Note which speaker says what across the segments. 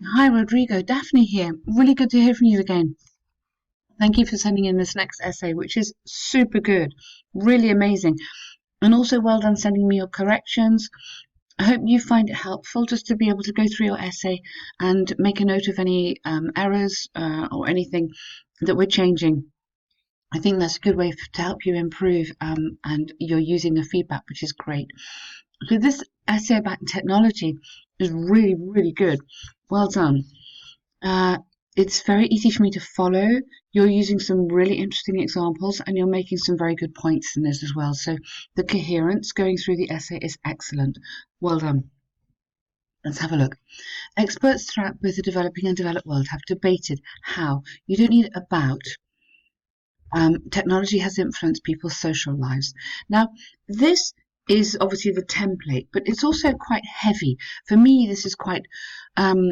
Speaker 1: Hi, Rodrigo. Daphne here. Really good to hear from you again. Thank you for sending in this next essay, which is super good, really amazing. And also, well done sending me your corrections. I hope you find it helpful just to be able to go through your essay and make a note of any errors or anything that we're changing. I think that's a good way to help you improve, and you're using the feedback, which is great. So, this essay about technology is really, really good. Well done. Uh, it's very easy for me to follow. You're using some really interesting examples and you're making some very good points in this as well. So the coherence going through the essay is excellent. Well done. Let's have a look. Experts throughout both the developing and developed world have debated how, you don't need about, technology has influenced people's social lives. Now, this is obviously the template, but it's also quite heavy. For me, this is quite um,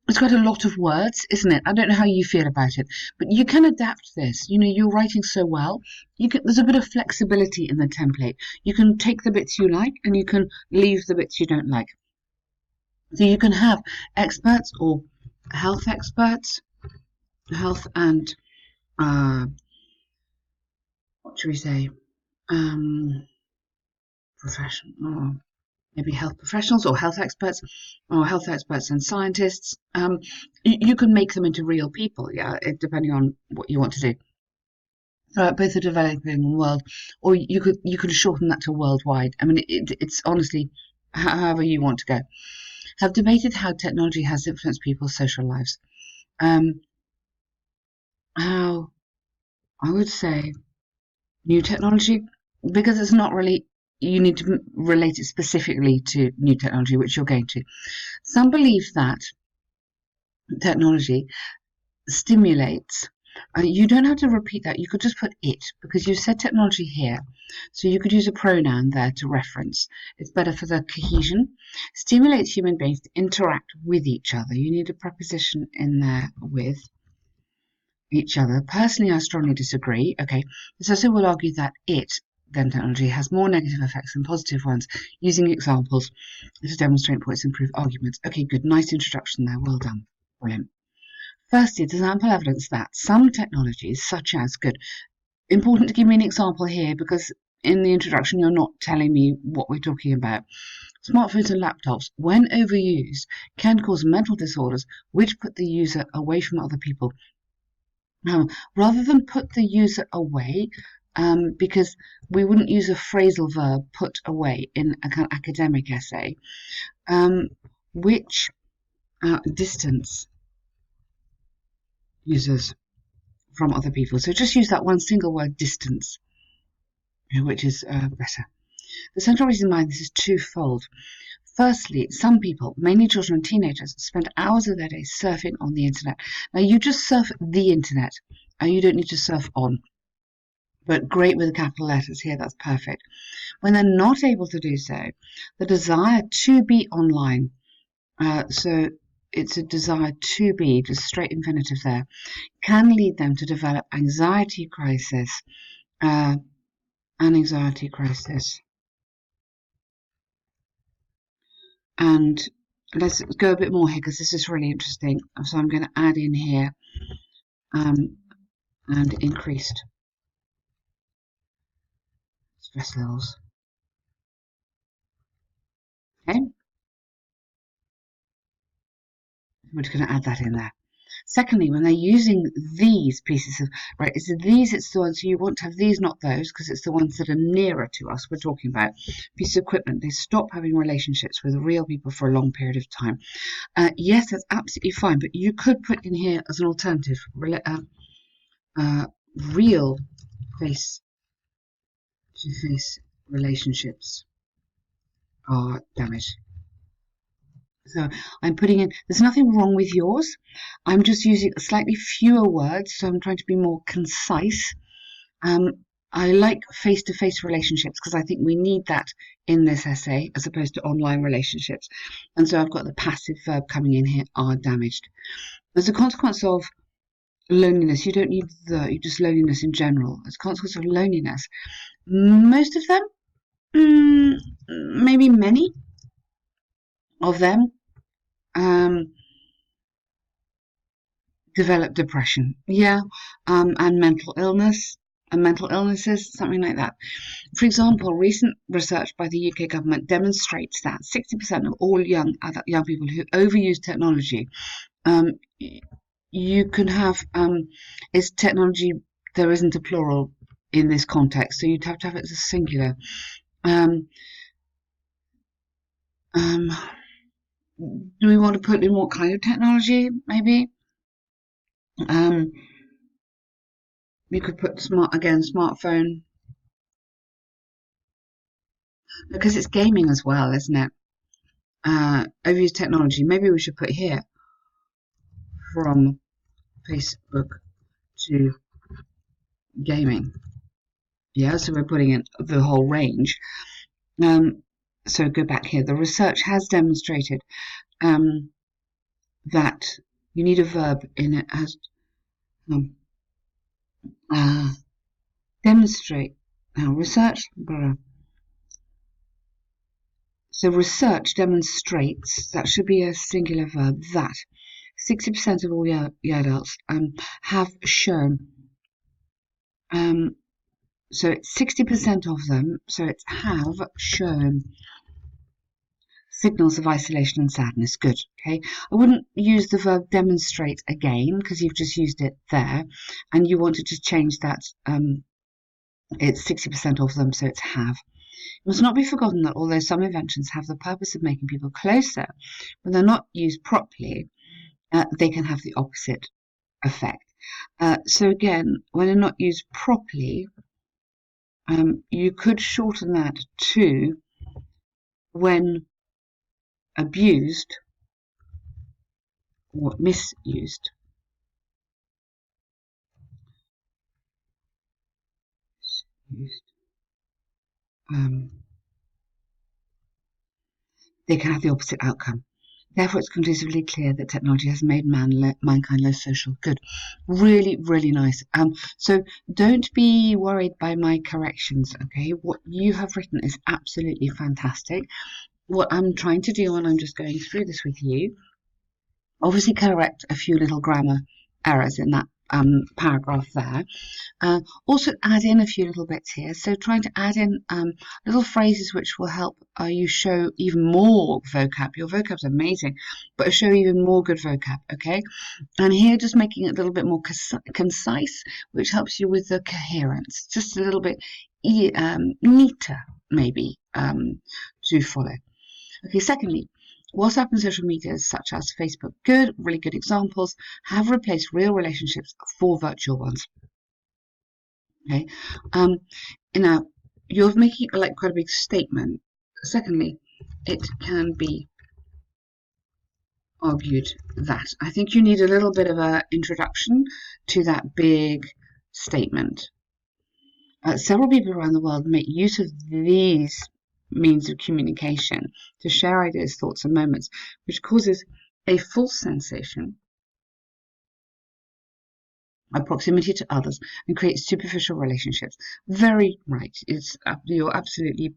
Speaker 1: it's got a lot of words, isn't it? I don't know how you feel about it, but you can adapt this. You know, you're writing so well. There's a bit of flexibility in the template. You can take the bits you like and you can leave the bits you don't like. So you can have experts or health experts, health and uh, what should we say? Um, professional, maybe health professionals or health experts and scientists. You can make them into real people, yeah, depending on what you want to do. Both the developing world, or you could shorten that to worldwide. I mean, it's honestly however you want to go. Have debated how technology has influenced people's social lives. Um, how I would say new technology, because it's not really. You need to relate it specifically to new technology, which you're going to. Some believe that technology stimulates. You don't have to repeat that. You could just put it because you said technology here. So you could use a pronoun there to reference. It's better for the cohesion. Stimulates human beings to interact with each other. You need a preposition in there with each other. Personally, I strongly disagree. Okay, this also will argue that then technology, has more negative effects than positive ones, using examples to demonstrate points and prove arguments. Okay, good. Nice introduction there. Well done. Brilliant. Firstly, there's ample evidence that some technologies, such as good, important to give me an example here because in the introduction you're not telling me what we're talking about. Smartphones and laptops, when overused, can cause mental disorders which put the user away from other people. Now, rather than put the user away, because we wouldn't use a phrasal verb put away in a kind of academic essay, um, which distance users from other people. So just use that one single word, distance, which is better. The central reason behind this is twofold. Firstly, some people, mainly children and teenagers, spend hours of their day surfing on the internet. Now, you just surf the internet, you don't need to surf on. But great with the capital letters here, that's perfect. When they're not able to do so, the desire to be online, so it's a desire to be, just straight infinitive there, can lead them to develop anxiety crisis, an anxiety crisis. And let's go a bit more here because this is really interesting. So I'm going to add in here and increased stress levels. Okay, we're just going to add that in there. Secondly, when they're using these pieces of, right, it's the ones, so you want to have these, not those, because it's the ones that are nearer to us we're talking about. Pieces of equipment, they stop having relationships with real people for a long period of time. Yes, that's absolutely fine, but you could put in here as an alternative, real face-to-face relationships are damaged. So I'm putting in, there's nothing wrong with yours. I'm just using slightly fewer words, so I'm trying to be more concise. Um, I like face-to-face relationships because I think we need that in this essay as opposed to online relationships. And so I've got the passive verb coming in here, are damaged. As a consequence of loneliness, you don't need you just loneliness in general. As a consequence of loneliness, most of them, maybe many of them, um, develop depression. Yeah, and mental illness and mental illnesses, something like that. For example, recent research by the UK government demonstrates that 60% of all young people who overuse technology, um, you can have is technology. There isn't a plural in this context, so you'd have to have it as a singular. Um, um, do we want to put in what kind of technology? Maybe we could put smartphone, because it's gaming as well, isn't it? Overuse technology. Maybe we should put here from Facebook to gaming. Yeah, so we're putting in the whole range. Um, so go back here. The research has demonstrated um, that you need a verb in it as um, uh, demonstrate. Now, research. So research demonstrates, that should be a singular verb, that 60% of all young adults have shown. So it's 60% of them. So it's have shown signals of isolation and sadness. Good. Okay. I wouldn't use the verb demonstrate again because you've just used it there, and you want to just change that. It's 60% of them, so it's have. It must not be forgotten that although some inventions have the purpose of making people closer, when they're not used properly, they can have the opposite effect. So again, when they're not used properly, you could shorten that to when abused or misused. Um, they can have the opposite outcome. Therefore, it's conclusively clear that technology has made mankind less social. Good. Really, really nice. So don't be worried by my corrections, okay? What you have written is absolutely fantastic. What I'm trying to do, and I'm just going through this with you, obviously correct a few little grammar errors in that paragraph there. Also add in a few little bits here. So trying to add in little phrases which will help you show even more vocab. Your vocab's amazing, but show even more good vocab, okay? And here just making it a little bit more concise, which helps you with the coherence. Just a little bit neater, maybe, to follow. Okay, secondly, WhatsApp and social media such as Facebook, really good examples, have replaced real relationships for virtual ones. Okay, now you're making like quite a big statement. Secondly, it can be argued that I think you need a little bit of an introduction to that big statement. Several people around the world make use of these means of communication to share ideas, thoughts, and moments, which causes a false sensation of proximity to others and creates superficial relationships. Very right. You're absolutely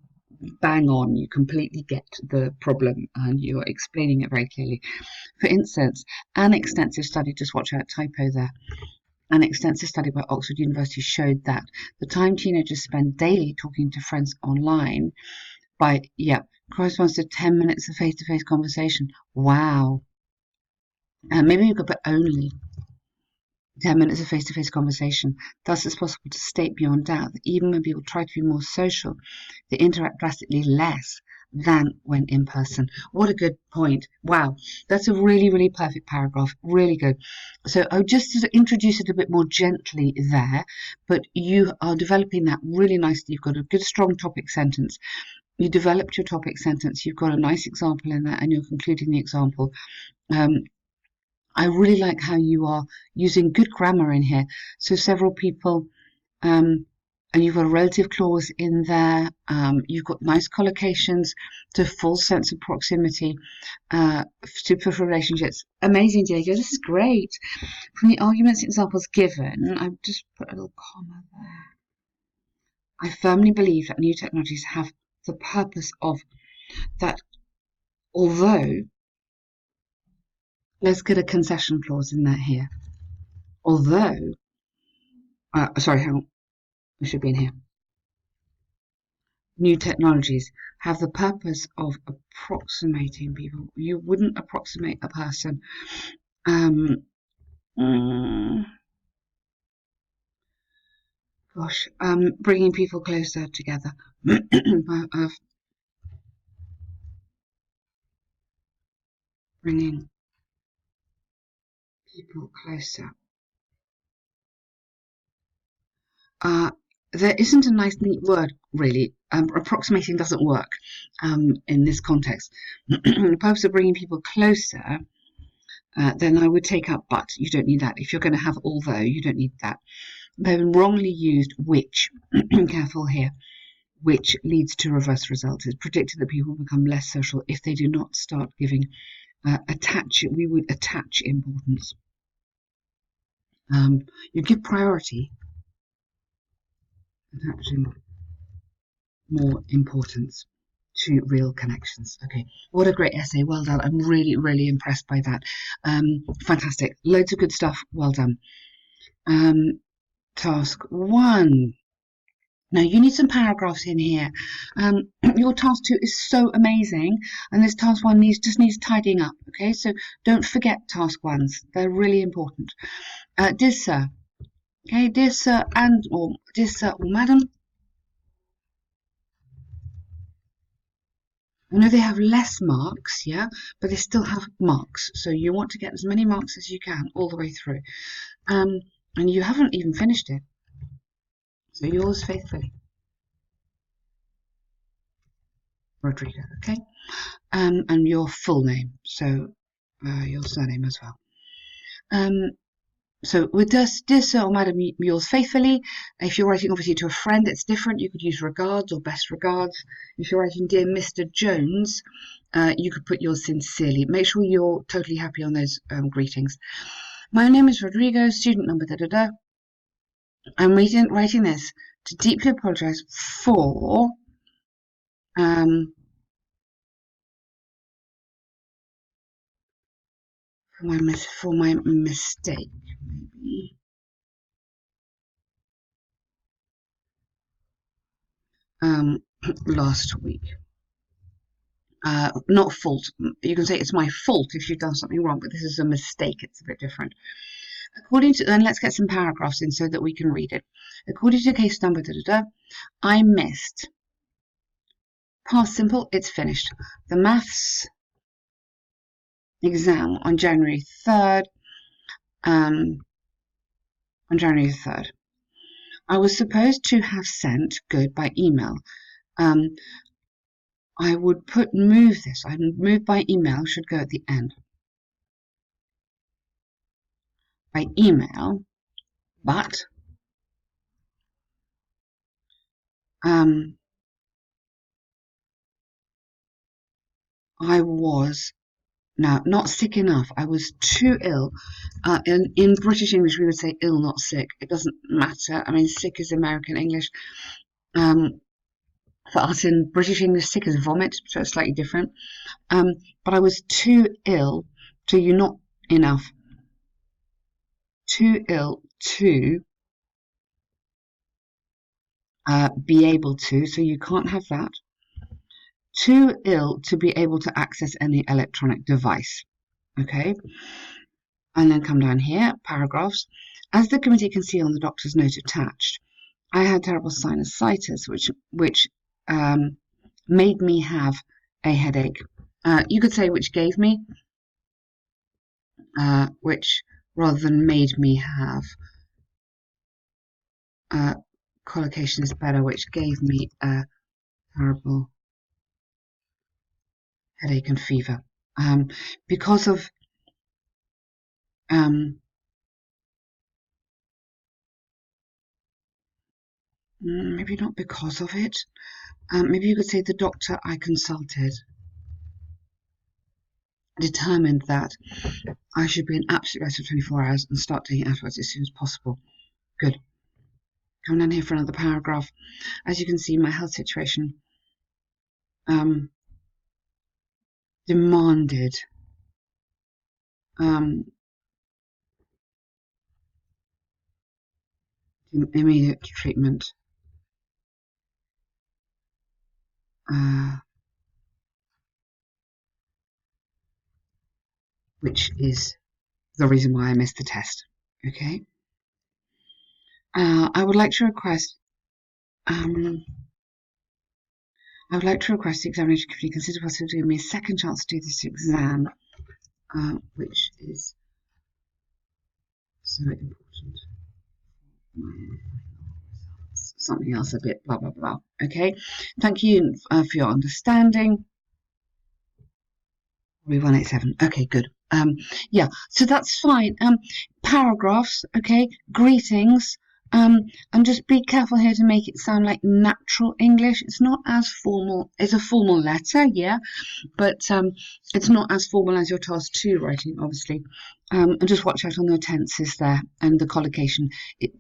Speaker 1: bang on. You completely get the problem and you're explaining it very clearly. For instance, an extensive study, just watch out typo there. An extensive study by Oxford University showed that the time teenagers spend daily talking to friends online corresponds to 10 minutes of face-to-face conversation. Wow. Maybe you could put only 10 minutes of face-to-face conversation. Thus, it's possible to state beyond doubt that even when people try to be more social, they interact drastically less than when in person. What a good point. Wow, that's a really, really perfect paragraph. Really good. So I'll just introduce it a bit more gently there, but you are developing that really nicely. You've got a good, strong topic sentence. You developed your topic sentence. You've got a nice example in there, and you're concluding the example. I really like how you are using good grammar in here. So several people, and you've got a relative clause in there. You've got nice collocations to full sense of proximity, superficial relationships. Amazing, Diego. This is great. From the arguments and examples given, I've just put a little comma there. I firmly believe that new technologies have the purpose of that, although let's get a concession clause in there here. Although, sorry, hang on, we should be in here. New technologies have the purpose of approximating people. You wouldn't approximate a person. Um, mm, Bringing people closer together. Of bringing people closer. Uh, there isn't a nice, neat word, really. Approximating doesn't work in this context. The purpose of bringing people closer, then I would take out but. You don't need that. If you're going to have although, you don't need that. They've wrongly used which. Careful here. Which leads to reverse results. It's predicted that people become less social if they do not start giving we would attach importance. You give priority, attaching more importance to real connections. Okay, what a great essay. Well done. I'm really, really impressed by that. Fantastic. Loads of good stuff. Well done. Task 1. Now you need some paragraphs in here. Your task 2 is so amazing, and this task 1 just needs tidying up. Okay, so don't forget task 1s. They're really important. Dear sir, okay, dear sir or madam. I know they have less marks, yeah, but they still have marks. So you want to get as many marks as you can all the way through. And you haven't even finished it. So yours faithfully, Rodrigo, okay? And your full name, so your surname as well. So with this, dear sir or madam, yours faithfully. If you're writing obviously to a friend, it's different. You could use regards or best regards. If you're writing dear Mr. Jones, you could put yours sincerely. Make sure you're totally happy on those greetings. My name is Rodrigo, student number da da da. I'm writing this to deeply apologise for for my mistake, maybe. Last week. Not fault. You can say it's my fault if you've done something wrong, but this is a mistake. It's a bit different. According to, then let's get some paragraphs in so that we can read it. According to case number da da da, I missed. Past simple, it's finished. The maths exam on January 3rd. On January 3rd. I was supposed to have sent good by email. I would move this. I move by email should go at the end. By email, but I was not sick enough. I was too ill. In British English, we would say ill, not sick. It doesn't matter. I mean, sick is American English. For us in British English, sick is vomit, so it's slightly different. But I was too ill to you not enough. Too ill to be able to, so you can't have that. Too ill to be able to access any electronic device. Okay, and then come down here, paragraphs. As the committee can see on the doctor's note attached, I had terrible sinusitis, which made me have a headache. You could say which gave me, which rather than made me have. Collocation is better, which gave me a terrible headache and fever. Because of maybe not because of it. Maybe you could say the doctor I consulted determined that I should be in absolute rest for 24 hours and start taking antibiotics as soon as possible. Good. Come down here for another paragraph. As you can see, my health situation demanded immediate treatment, which is the reason why I missed the test. Okay. I would like to request. I would like to request the examination committee consider possible to give me a second chance to do this exam, which is so important. Something else a bit blah blah blah. Okay, thank you for your understanding. 187. Okay, good. Yeah, so that's fine. Paragraphs, okay, greetings. And just be careful here to make it sound like natural English. It's not as formal. It's a formal letter, yeah, but it's not as formal as your task 2 writing, obviously. And just watch out on the tenses there and the collocation.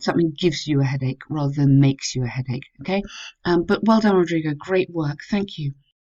Speaker 1: Something gives you a headache rather than makes you a headache, okay? But well done, Rodrigo. Great work. Thank you.